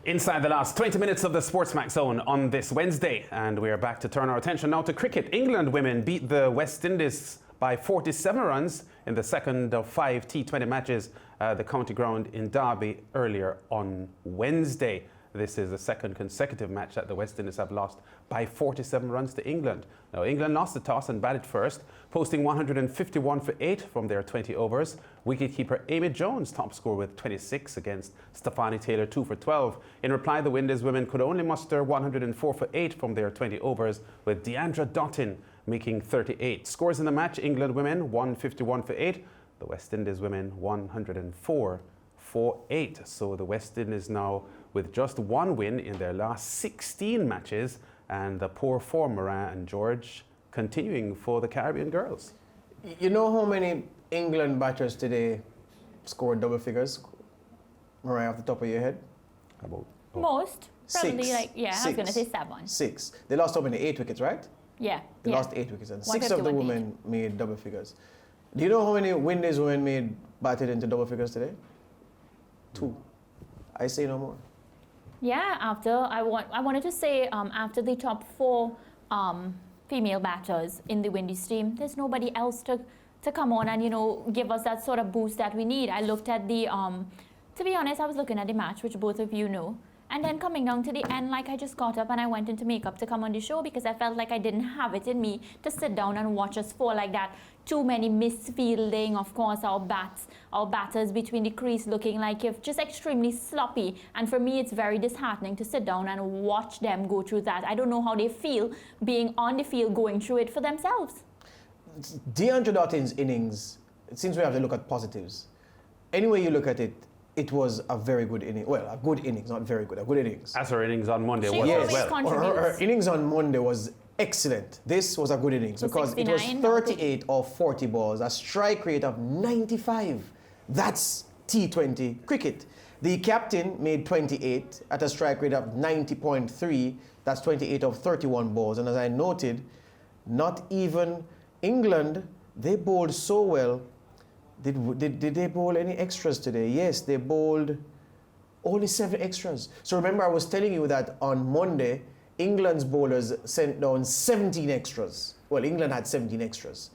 Inside the last 20 minutes of the SportsMax Zone on this Wednesday, and we are back to turn our attention now to cricket. England women beat the West Indies by 47 runs in the second of 5 T20 matches at the county ground in Derby earlier on Wednesday. This is the second consecutive match that the West Indies have lost by 47 runs to England. Now, England lost the toss and batted first, posting 151 for 8 from their 20 overs. Wicketkeeper Amy Jones top score with 26 against Stefanie Taylor 2 for 12. In reply, the Windies women could only muster 104 for 8 from their 20 overs, with Deandra Dottin making 38. Scores in the match: England women 151 for 8, the West Indies women 104 for 8. So the West Indies now with just one win in their last 16 matches, and the poor form, Mariah and George, continuing for the Caribbean girls. You know how many England batters today scored double figures, Mariah, off the top of your head? About Most. Probably 6. I was going to say 7. 6. They lost how many? 8 wickets, right? Yeah. They lost 8 wickets, and 6 of the women made double figures. Do you know how many Windies women batted into double figures today? 2. I say no more. Yeah, I wanted to say after the top 4 female batters in the Windies team, there's nobody else to come on and, give us that sort of boost that we need. I looked at the, to be honest, I was looking at the match, which both of you know. And then coming down to the end, I just got up and I went into makeup to come on the show because I felt like I didn't have it in me to sit down and watch us fall like that. Too many misfielding, of course, our batters between the crease looking like if just extremely sloppy. And for me, it's very disheartening to sit down and watch them go through that. I don't know how they feel being on the field going through it for themselves. Deandra Dottin's innings, it seems we have to look at positives. Any way you look at it, it was a very good inning. Well, a good innings, not very good, a good innings. As her innings on Monday was as well. Her innings on Monday was excellent. This was a good innings because it was 38 of 40 balls, a strike rate of 95. That's T20 cricket. The captain made 28 at a strike rate of 90.3. That's 28 of 31 balls. And as I noted, not even England, they bowled so well. Did they bowl any extras today? Yes, they bowled only 7 extras. So remember, I was telling you that on Monday, England's bowlers sent down 17 extras. Well, England had 17 extras.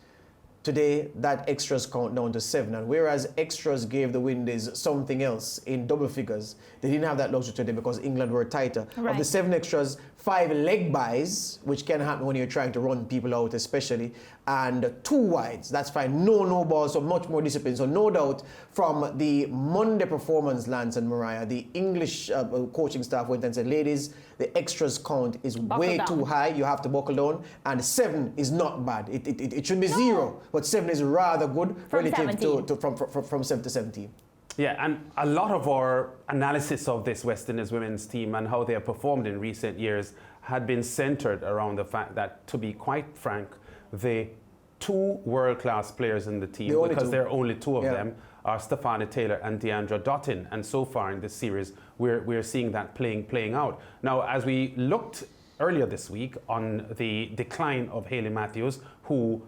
Today, that extras count down to 7. And whereas extras gave the Windies something else in double figures, they didn't have that luxury today because England were tighter. Right. Of the 7 extras, 5 leg bys, which can happen when you're trying to run people out especially, and 2 wides. That's fine. No balls, so much more discipline. So no doubt from the Monday performance, Lance and Mariah, the English coaching staff went and said, ladies, the extras count is way too high. You have to buckle down. And 7 is not bad. It should be 0, but 7 is rather good relative to from 7 to 17. Yeah, and a lot of our analysis of this West Indies women's team and how they have performed in recent years had been centered around the fact that, to be quite frank, the 2 world-class players in the team, because there are only 2 of them, are Stefanie Taylor and Deandra Dottin. And so far in this series, we're seeing that playing out. Now, as we looked earlier this week on the decline of Hayley Matthews, who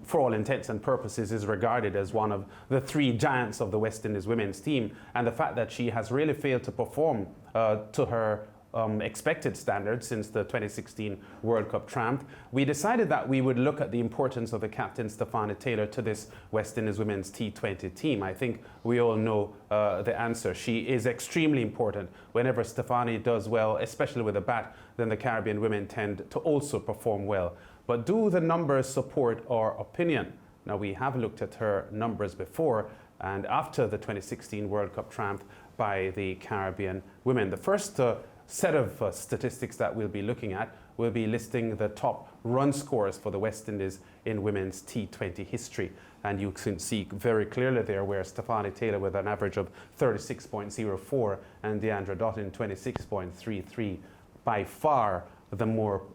for all intents and purposes is regarded as one of the 3 giants of the West Indies women's team, and the fact that she has really failed to perform to her expected standards since the 2016 World Cup triumph, we decided that we would look at the importance of the captain Stefanie Taylor to this West Indies women's T20 team. I think we all know the answer. She is extremely important. Whenever Stefanie does well, especially with a bat, then the Caribbean women tend to also perform well. But do the numbers support our opinion? Now, we have looked at her numbers before and after the 2016 World Cup triumph by the Caribbean women. The first set of statistics that we'll be looking at will be listing the top run scores for the West Indies in women's T20 history. And you can see very clearly there where Stefanie Taylor with an average of 36.04 and Deandra Dottin 26.33, by far the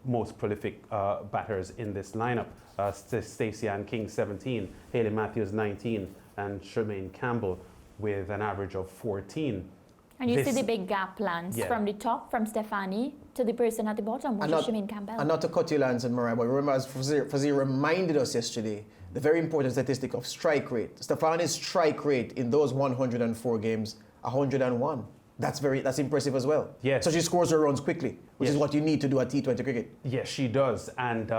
most prolific batters in this lineup. Stacey Ann King 17, Hayley Matthews 19, and Charmaine Campbell with an average of 14. And you see the big gap, Lance, from the top, from Stefanie, to the person at the bottom, which is Charmaine Campbell. And not to cut you, Lance and Mariah, but remember, as Fazir reminded us yesterday, the very important statistic of strike rate. Stefanie's strike rate in those 104 games, 101. That's impressive as well. Yes. So she scores her runs quickly, which Yes. is what you need to do at T20 cricket. Yes, she does. And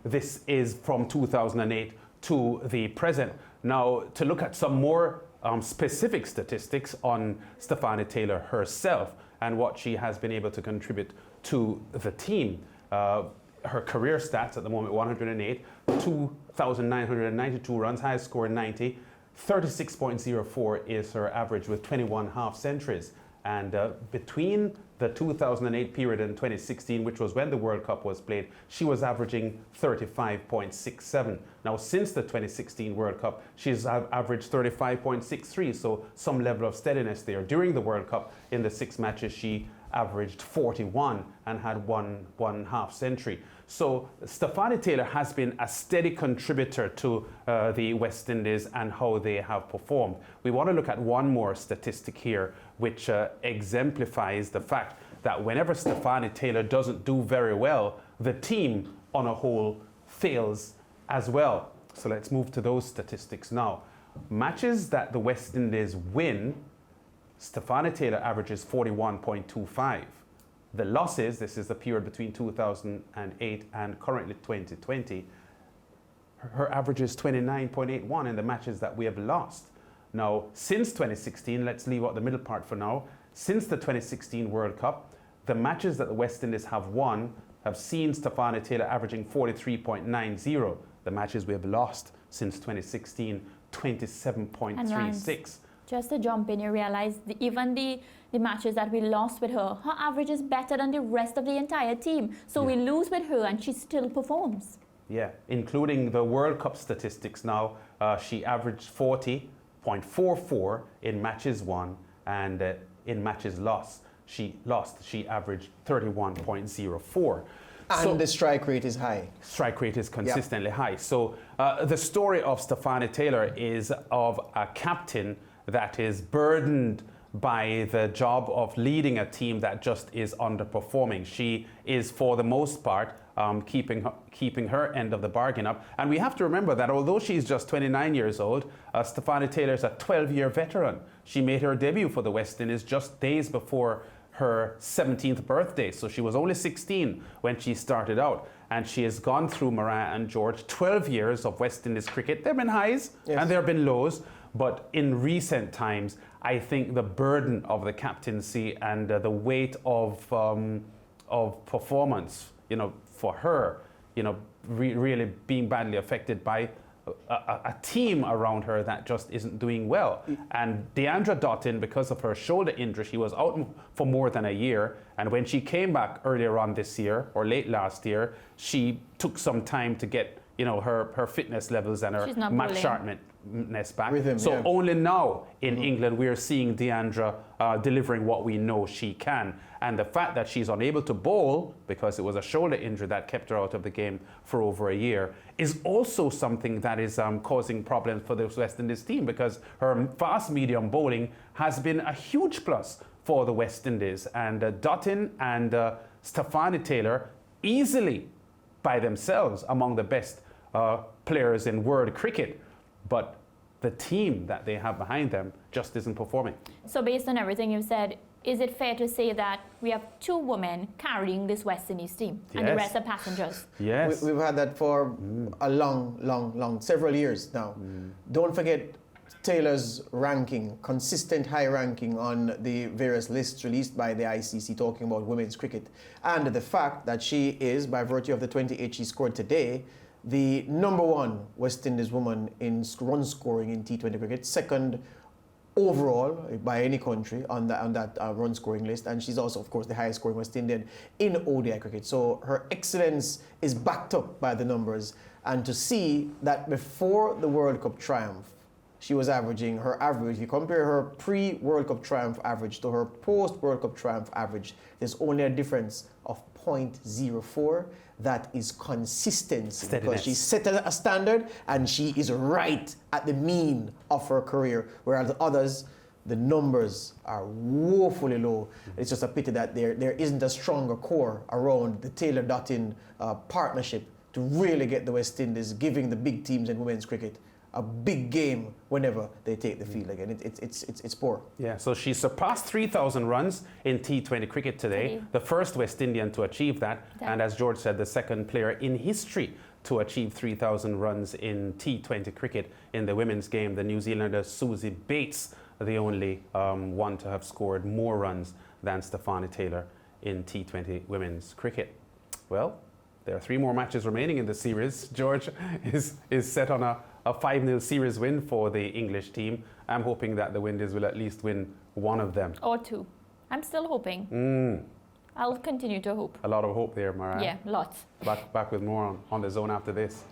this is from 2008 to the present. Now, to look at some more specific statistics on Stephanie Taylor herself and what she has been able to contribute to the team. Her career stats at the moment, 108, 2,992 runs, highest score 90, 36.04 is her average with 21 half centuries. And between the 2008 period and 2016, which was when the World Cup was played, she was averaging 35.67. Now, since the 2016 World Cup, she's averaged 35.63, so some level of steadiness there. During the World Cup, in the 6 matches, she averaged 41 and had one half century. So Stephanie Taylor has been a steady contributor to the West Indies and how they have performed. We want to look at one more statistic here, which exemplifies the fact that whenever Stephanie Taylor doesn't do very well, the team on a whole fails as well. So let's move to those statistics now. Matches that the West Indies win, Stephanie Taylor averages 41.25. The losses, this is the period between 2008 and currently 2020, her average is 29.81 in the matches that we have lost. Now, since 2016, let's leave out the middle part for now. Since the 2016 World Cup, the matches that the West Indies have won have seen Stephanie Taylor averaging 43.90. The matches we have lost since 2016, 27.36. Just to jump in, you realize even the matches that we lost with her average is better than the rest of the entire team. So we lose with her and she still performs. Yeah, including the World Cup statistics now, she averaged 40.44 in matches won, and in matches lost, she averaged 31.04. And the strike rate is high. Strike rate is consistently high. So the story of Stephanie Taylor is of a captain that is burdened by the job of leading a team that just is underperforming. She is, for the most part, keeping her end of the bargain up. And we have to remember that although she's just 29 years old, Stephanie Taylor is a 12-year veteran. She made her debut for the West Indies just days before her 17th birthday. So she was only 16 when she started out. And she has gone through, Mariah and George, 12 years of West Indies cricket. There have been highs and there have been lows. But in recent times, I think the burden of the captaincy and the weight of performance, for her, really being badly affected by a team around her that just isn't doing well. And Deandra Dottin, because of her shoulder injury, she was out for more than a year. And when she came back earlier on this year or late last year, she took some time to get her fitness levels and her match sharpness back. Only now in England we're seeing Deandra delivering what we know she can. And the fact that she's unable to bowl because it was a shoulder injury that kept her out of the game for over a year is also something that is causing problems for the West Indies team, because her fast medium bowling has been a huge plus for the West Indies. And Dottin and Stephanie Taylor easily by themselves among the best players in world cricket, but the team that they have behind them just isn't performing. So based on everything you've said, is it fair to say that we have 2 women carrying this West Indies team and the rest are passengers? Yes. We've had that for a long, several years now. Don't forget Taylor's ranking, consistent high ranking on the various lists released by the ICC talking about women's cricket, and the fact that she is, by virtue of the 28 she scored today, the #1 West Indies woman in run scoring in T20 cricket, second overall by any country on that run scoring list, and she's also, of course, the highest scoring West Indian in ODI cricket. So her excellence is backed up by the numbers, and to see that before the World Cup triumph, she was averaging her average. If you compare her pre-World Cup triumph average to her post-World Cup triumph average, there's only a difference of 0.04. That is consistency. Steadiness. Because she set a standard and she is right at the mean of her career, whereas the others, the numbers are woefully low. It's just a pity that there isn't a stronger core around the Taylor-Dottin partnership to really get the West Indies, giving the big teams in women's cricket a big game whenever they take the field again. It's poor. Yeah, so she surpassed 3,000 runs in T20 cricket today, the first West Indian to achieve that, and as George said, the second player in history to achieve 3,000 runs in T20 cricket in the women's game. The New Zealander Susie Bates, the only one to have scored more runs than Stefani Taylor in T20 women's cricket. Well, there are 3 more matches remaining in the series. George is set on a 5-0 series win for the English team. I'm hoping that the Windies will at least win one of them. Or 2. I'm still hoping. I'll continue to hope. A lot of hope there, Mariah. Yeah, lots. Back with more on the zone after this.